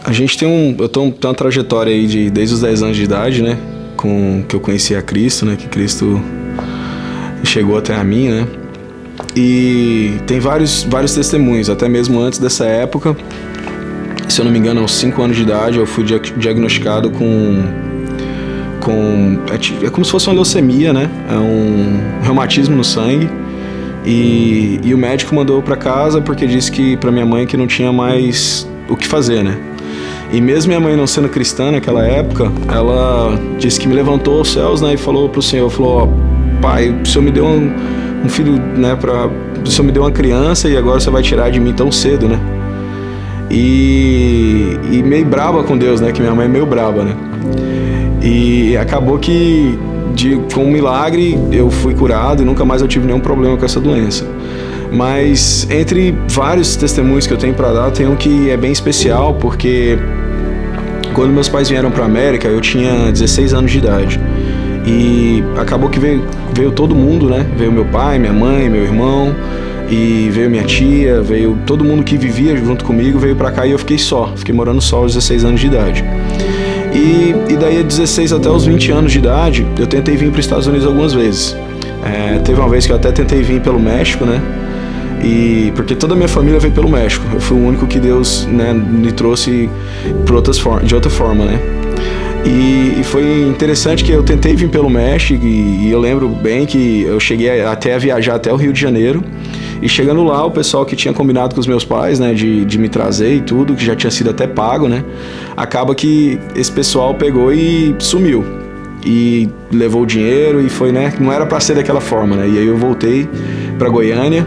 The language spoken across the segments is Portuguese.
A gente tem eu tenho uma trajetória aí desde os 10 anos de idade, né? Que eu conheci a Cristo, né? Que Cristo chegou até a mim, né? E tem vários testemunhos, até mesmo antes dessa época. Se eu não me engano, aos 5 anos de idade, eu fui diagnosticado é como se fosse uma leucemia, né? É um reumatismo no sangue. E o médico mandou eu pra casa porque disse pra minha mãe que não tinha mais o que fazer, né? E mesmo minha mãe não sendo cristã naquela época, ela disse que me levantou aos céus, né? E falou pro Senhor, ó, pai, o Senhor me deu um filho, né? O Senhor me deu uma criança e agora você vai tirar de mim tão cedo, né? E meio braba com Deus, né? Que minha mãe é meio braba, né? E acabou que, com um milagre, eu fui curado e nunca mais eu tive nenhum problema com essa doença. Mas entre vários testemunhos que eu tenho para dar, tem um que é bem especial, porque quando meus pais vieram para a América, eu tinha 16 anos de idade. E acabou que veio todo mundo, né? Veio meu pai, minha mãe, meu irmão, e veio minha tia, veio todo mundo que vivia junto comigo, veio para cá e eu fiquei morando só aos 16 anos de idade. E daí, 16 até os 20 anos de idade, eu tentei vir para os Estados Unidos algumas vezes. Teve uma vez que eu até tentei vir pelo México, né? Porque toda a minha família veio pelo México. Eu fui o único que Deus, né, me trouxe de outra forma, né? E foi interessante que eu tentei vir pelo México e eu lembro bem que eu cheguei até a viajar até o Rio de Janeiro. E chegando lá, o pessoal que tinha combinado com os meus pais, né, de me trazer e tudo, que já tinha sido até pago, né, acaba que esse pessoal pegou e sumiu. E levou o dinheiro e foi, né, não era pra ser daquela forma, né, e aí eu voltei pra Goiânia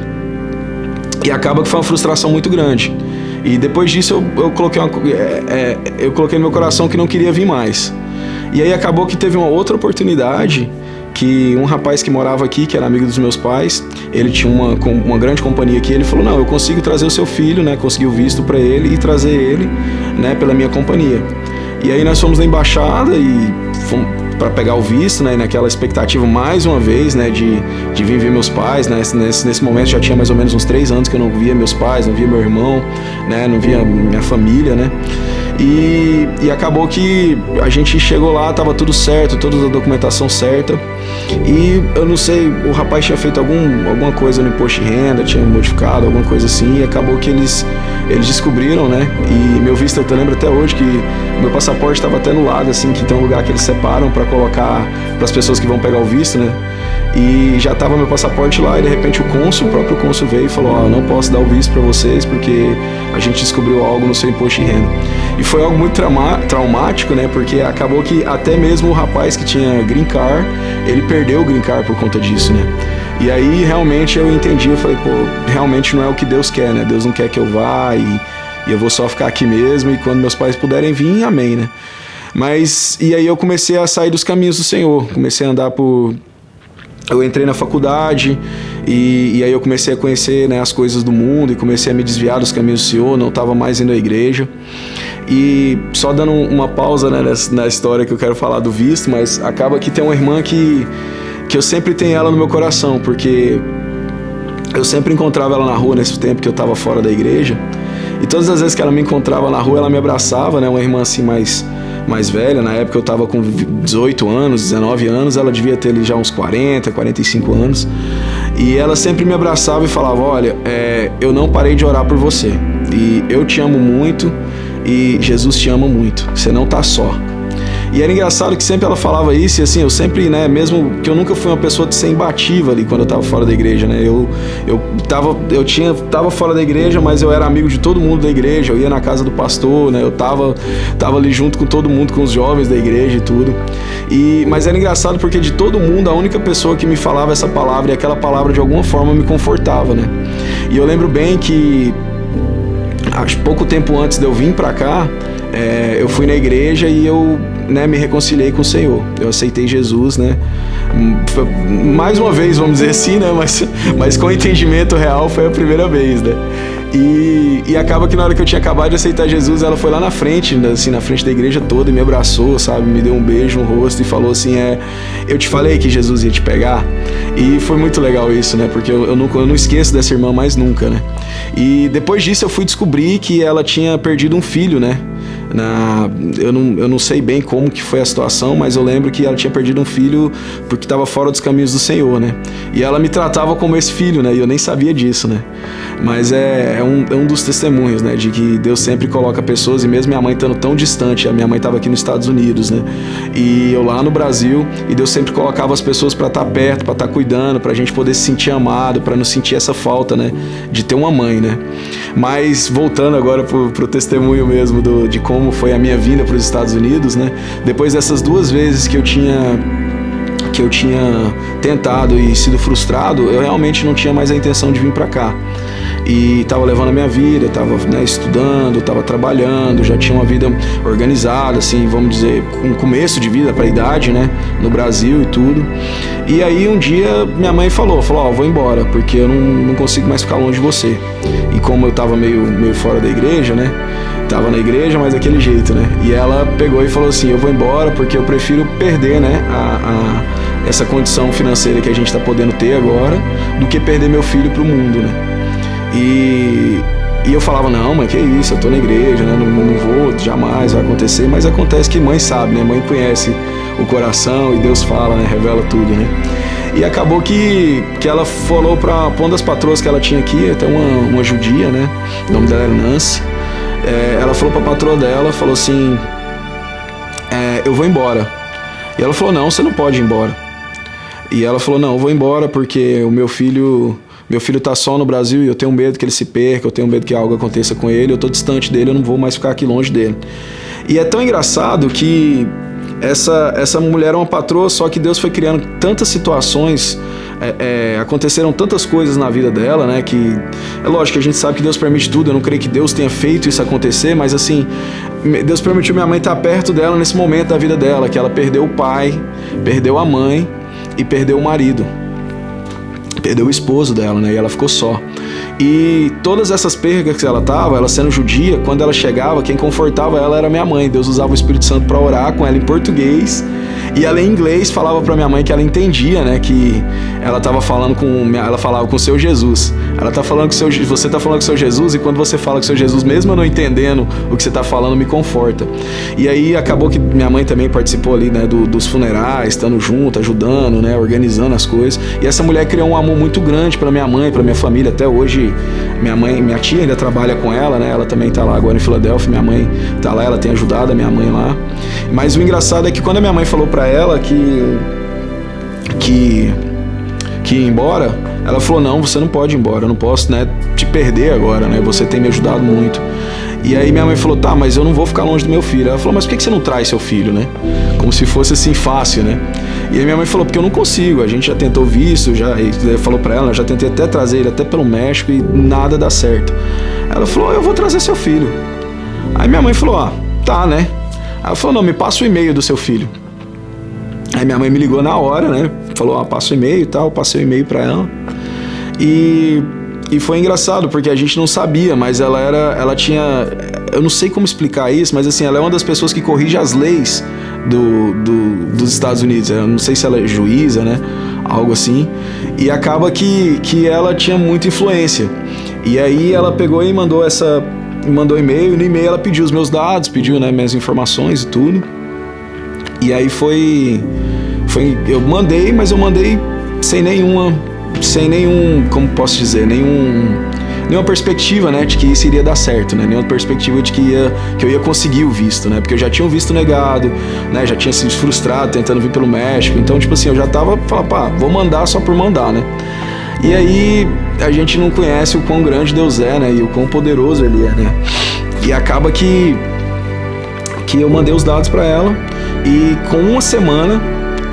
e acaba que foi uma frustração muito grande. E depois disso eu coloquei no meu coração que não queria vir mais. E aí acabou que teve uma outra oportunidade, que um rapaz que morava aqui, que era amigo dos meus pais, ele tinha uma grande companhia aqui, ele falou, não, eu consigo trazer o seu filho, né, consegui o visto para ele e trazer ele, né, pela minha companhia. E aí nós fomos na embaixada e fomos para pegar o visto, né, naquela expectativa mais uma vez, né, de vir ver meus pais, né, nesse momento já tinha mais ou menos uns 3 anos que eu não via meus pais, não via meu irmão, né, não via minha família, né. E acabou que a gente chegou lá, tava tudo certo, toda a documentação certa. E eu não sei, o rapaz tinha feito alguma coisa no imposto de renda, tinha modificado, alguma coisa assim, e acabou que eles descobriram, né? E meu visto, eu lembro até hoje que meu passaporte estava até no lado, assim, que tem um lugar que eles separam para colocar para as pessoas que vão pegar o visto, né? E já tava meu passaporte lá e de repente o próprio cônsul veio e falou, eu não posso dar o visto para vocês porque a gente descobriu algo no seu imposto de renda. E foi algo muito traumático, né? Porque acabou que até mesmo o rapaz que tinha green card, ele perdeu o green card por conta disso, né? E aí realmente eu entendi, eu falei, realmente não é o que Deus quer, né? Deus não quer que eu vá e eu vou só ficar aqui mesmo e quando meus pais puderem vir, amém, né? E aí eu comecei a sair dos caminhos do Senhor, comecei a andar eu entrei na faculdade e aí eu comecei a conhecer, né, as coisas do mundo e comecei a me desviar dos caminhos do Senhor, não estava mais indo à igreja. E só dando uma pausa, né, na história que eu quero falar do visto, mas acaba que tem uma irmã que eu sempre tenho ela no meu coração, porque eu sempre encontrava ela na rua nesse tempo que eu estava fora da igreja, e todas as vezes que ela me encontrava na rua, ela me abraçava, né, uma irmã assim mais velha. Na época eu estava com 18 anos, 19 anos, ela devia ter ali já uns 40, 45 anos, e ela sempre me abraçava e falava, olha, eu não parei de orar por você, e eu te amo muito, e Jesus te ama muito, você não tá só. E era engraçado que sempre ela falava isso, e assim, eu sempre, né, mesmo que eu nunca fui uma pessoa de ser imbatível ali quando eu tava fora da igreja, né, eu tava fora da igreja, mas eu era amigo de todo mundo da igreja, eu ia na casa do pastor, né, eu tava ali junto com todo mundo, com os jovens da igreja e tudo. Mas era engraçado porque de todo mundo, a única pessoa que me falava essa palavra, e aquela palavra de alguma forma me confortava, né. E eu lembro bem que, acho pouco tempo antes de eu vir pra cá, eu fui na igreja e eu, né, me reconciliei com o Senhor. Eu aceitei Jesus, né? Mais uma vez, vamos dizer assim, né? Mas com entendimento real foi a primeira vez, né? E acaba que na hora que eu tinha acabado de aceitar Jesus, ela foi lá na frente, assim, na frente da igreja toda e me abraçou, sabe? Me deu um beijo no rosto e falou assim, eu te falei que Jesus ia te pegar. E foi muito legal isso, né? Porque eu não esqueço dessa irmã mais nunca, né? E depois disso eu fui descobrir que ela tinha perdido um filho, né? Eu não sei bem como que foi a situação, mas eu lembro que ela tinha perdido um filho porque estava fora dos caminhos do Senhor, né? E ela me tratava como esse filho, né? E eu nem sabia disso, né? Mas é um dos testemunhos, né? De que Deus sempre coloca pessoas, e mesmo minha mãe estando tão distante, a minha mãe estava aqui nos Estados Unidos, né? E eu lá no Brasil, e Deus sempre colocava as pessoas para estar perto, para estar cuidando, para a gente poder se sentir amado, para não sentir essa falta, né? De ter uma mãe, né? Mas voltando agora pro testemunho mesmo de como foi a minha vinda para os Estados Unidos, né? Depois dessas 2 vezes que eu tinha tentado e sido frustrado, eu realmente não tinha mais a intenção de vir para cá. E estava levando a minha vida, estava, né, estudando, estava trabalhando, já tinha uma vida organizada, assim, vamos dizer, um começo de vida para a idade, né, no Brasil e tudo. E aí um dia minha mãe falou, vou embora, porque eu não consigo mais ficar longe de você. E como eu estava meio fora da igreja, né, tava na igreja, mas daquele jeito, né, e ela pegou e falou assim, eu vou embora porque eu prefiro perder, né, essa condição financeira que a gente está podendo ter agora, do que perder meu filho pro mundo, né. E eu falava, não, mãe, que isso, eu tô na igreja, né? Não vou, jamais vai acontecer. Mas acontece que mãe sabe, né? Mãe conhece o coração e Deus fala, né? Revela tudo, né? E acabou que ela falou pra uma das patroas que ela tinha aqui, até uma judia, né? O nome dela era Nancy. Ela falou pra patroa dela, falou assim, eu vou embora. E ela falou, não, você não pode ir embora. E ela falou, não, eu vou embora porque o meu filho tá só no Brasil e eu tenho medo que ele se perca, eu tenho medo que algo aconteça com ele, eu tô distante dele, eu não vou mais ficar aqui longe dele. E é tão engraçado que essa mulher é uma patroa, só que Deus foi criando tantas situações, aconteceram tantas coisas na vida dela, né, que é lógico que a gente sabe que Deus permite tudo, eu não creio que Deus tenha feito isso acontecer, mas assim, Deus permitiu minha mãe estar perto dela nesse momento da vida dela, que ela perdeu o pai, perdeu a mãe e perdeu o marido. Perdeu o esposo dela, né? E ela ficou só. E todas essas perdas que ela tava, ela sendo judia, quando ela chegava, quem confortava ela era minha mãe. Deus usava o Espírito Santo para orar com ela em português. E ela em inglês falava pra minha mãe que ela entendia, né? Que ela tava falando ela falava com o seu Jesus. Ela tá falando com você tá falando com o seu Jesus, e quando você fala com o seu Jesus, mesmo eu não entendendo o que você tá falando, me conforta. E aí acabou que minha mãe também participou ali, né? Dos funerais, estando junto, ajudando, né? Organizando as coisas. E essa mulher criou um amor muito grande pra minha mãe, pra minha família. Até hoje, minha tia ainda trabalha com ela, né? Ela também tá lá agora em Filadélfia. Minha mãe tá lá, ela tem ajudado a minha mãe lá. Mas o engraçado é que quando a minha mãe falou pra ela que ia embora, ela falou, não, você não pode ir embora, eu não posso, né, te perder agora, né, você tem me ajudado muito. E aí minha mãe falou, tá, mas eu não vou ficar longe do meu filho. Ela falou, mas por que você não traz seu filho, né? Como se fosse assim fácil, né? E aí minha mãe falou, porque eu não consigo, a gente já tentou visto, e falou pra ela, já tentei até trazer ele até pelo México e nada dá certo. Ela falou, eu vou trazer seu filho. Aí minha mãe falou, tá, né? Aí ela falou, não, me passa o e-mail do seu filho. Aí minha mãe me ligou na hora, né? Falou, passa o e-mail e tal, passei o e-mail pra ela. E foi engraçado, porque a gente não sabia, mas ela tinha, eu não sei como explicar isso, mas assim, ela é uma das pessoas que corrige as leis dos Estados Unidos. Eu não sei se ela é juíza, né? Algo assim. E acaba que ela tinha muita influência. E aí ela pegou e mandou e-mail, e no e-mail ela pediu os meus dados, pediu, né, minhas informações e tudo. E aí eu mandei, mas eu mandei sem nenhum, como posso dizer, nenhuma perspectiva, né, de que isso iria dar certo, né, nenhuma perspectiva de que eu ia conseguir o visto, né, porque eu já tinha um visto negado, né, já tinha sido frustrado tentando vir pelo México, então, tipo assim, eu já tava falando, vou mandar só por mandar, né. E aí a gente não conhece o quão grande Deus é, né, e o quão poderoso Ele é, né. E acaba que eu mandei os dados para ela, e com uma semana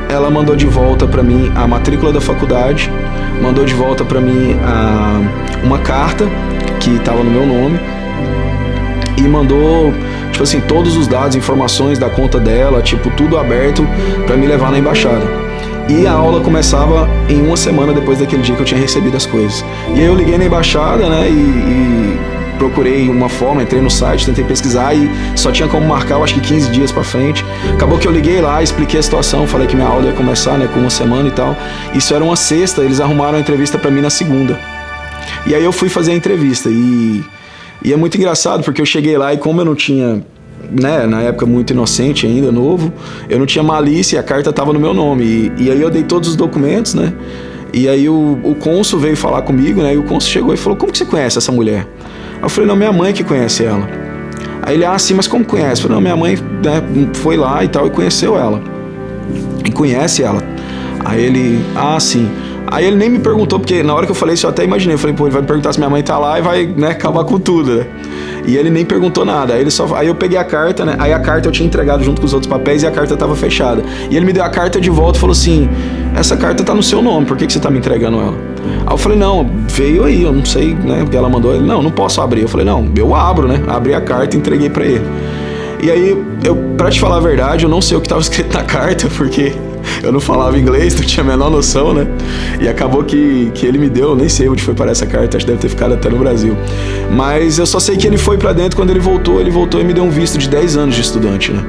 ela mandou de volta para mim a matrícula da faculdade, mandou de volta para mim uma carta que estava no meu nome, e mandou, tipo assim, todos os dados, informações da conta dela, tipo, tudo aberto para me levar na embaixada. e a aula começava em uma semana depois daquele dia que eu tinha recebido as coisas. E aí eu liguei na embaixada, né, e procurei uma forma, entrei no site, tentei pesquisar e só tinha como marcar, eu acho que 15 dias pra frente. Acabou que eu liguei lá, expliquei a situação, falei que minha aula ia começar, né, com uma semana e tal. Isso era uma sexta, eles arrumaram a entrevista pra mim na segunda. E aí eu fui fazer a entrevista e é muito engraçado porque eu cheguei lá e como eu não tinha, né, na época muito inocente ainda, novo, eu não tinha malícia e a carta tava no meu nome. E aí eu dei todos os documentos, né, e aí o cônsul veio falar comigo, né, e o cônsul chegou e falou: como que você conhece essa mulher? Aí eu falei: não, minha mãe que conhece ela. Aí ele: ah, sim, mas como conhece? Eu falei: não, minha mãe, né, foi lá e tal e conheceu ela. E conhece ela. Aí ele: ah, sim. Aí ele nem me perguntou, porque na hora que eu falei isso eu até imaginei. Eu falei: pô, ele vai me perguntar se minha mãe tá lá e vai, né, acabar com tudo, né? E ele nem perguntou nada. Aí eu peguei a carta, né? Aí a carta eu tinha entregado junto com os outros papéis e a carta tava fechada. E ele me deu a carta de volta e falou assim: essa carta tá no seu nome, por que você tá me entregando ela? Aí eu falei: não, veio aí, eu não sei, né, porque ela mandou. Ele: não posso abrir. Eu falei: não, eu abro, né? Abri a carta e entreguei pra ele. E aí, pra te falar a verdade, eu não sei o que tava escrito na carta, porque eu não falava inglês, não tinha a menor noção, né? E acabou que ele me deu, nem sei onde foi parar essa carta, acho que deve ter ficado até no Brasil. Mas eu só sei que ele foi pra dentro, quando ele voltou e me deu um visto de 10 anos de estudante, né?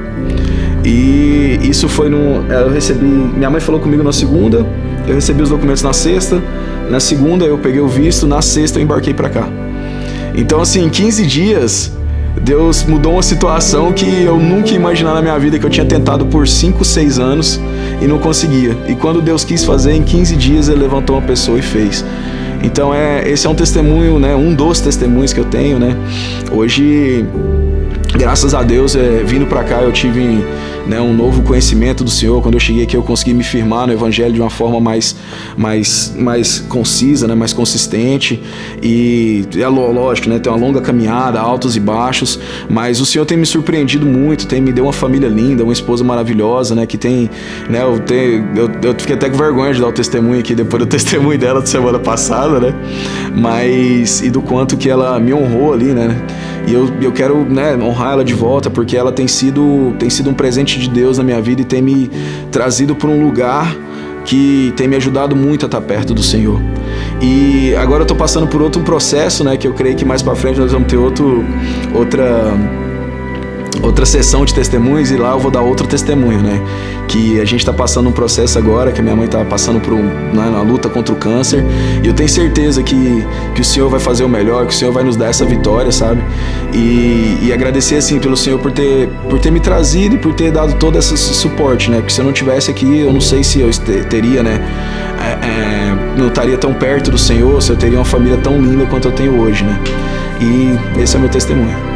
E isso foi eu recebi, minha mãe falou comigo na segunda, eu recebi os documentos na sexta, na segunda eu peguei o visto, na sexta eu embarquei pra cá. Então assim, em 15 dias... Deus mudou uma situação que eu nunca ia imaginar na minha vida, que eu tinha tentado por 5, 6 anos e não conseguia. E quando Deus quis fazer, em 15 dias Ele levantou uma pessoa e fez. Então esse é um testemunho, né, um dos testemunhos que eu tenho, né. Hoje, graças a Deus, vindo pra cá eu tive, né, um novo conhecimento do Senhor. Quando eu cheguei aqui eu consegui me firmar no Evangelho de uma forma mais concisa, né, mais consistente. E é lógico, né, tem uma longa caminhada, altos e baixos, mas o Senhor tem me surpreendido muito, me deu uma família linda, uma esposa maravilhosa, né, que tem, né, eu fiquei até com vergonha de dar o testemunho aqui depois do testemunho dela de semana passada, né, mas, e do quanto que ela me honrou ali, né, e eu quero, né, honrar ela de volta, porque ela tem sido um presente de Deus na minha vida e tem me trazido para um lugar que tem me ajudado muito a estar perto do Senhor. E agora eu tô passando por outro processo, né, que eu creio que mais para frente nós vamos ter outra sessão de testemunhos e lá eu vou dar outro testemunho, né, que a gente tá passando um processo agora, que a minha mãe tá passando por uma luta contra o câncer, e eu tenho certeza que o Senhor vai fazer o melhor, que o Senhor vai nos dar essa vitória, sabe, e agradecer assim pelo Senhor por ter me trazido e por ter dado todo esse suporte, né, porque se eu não tivesse aqui, eu não sei se eu teria, né, não estaria tão perto do Senhor, se eu teria uma família tão linda quanto eu tenho hoje, né, e esse é o meu testemunho.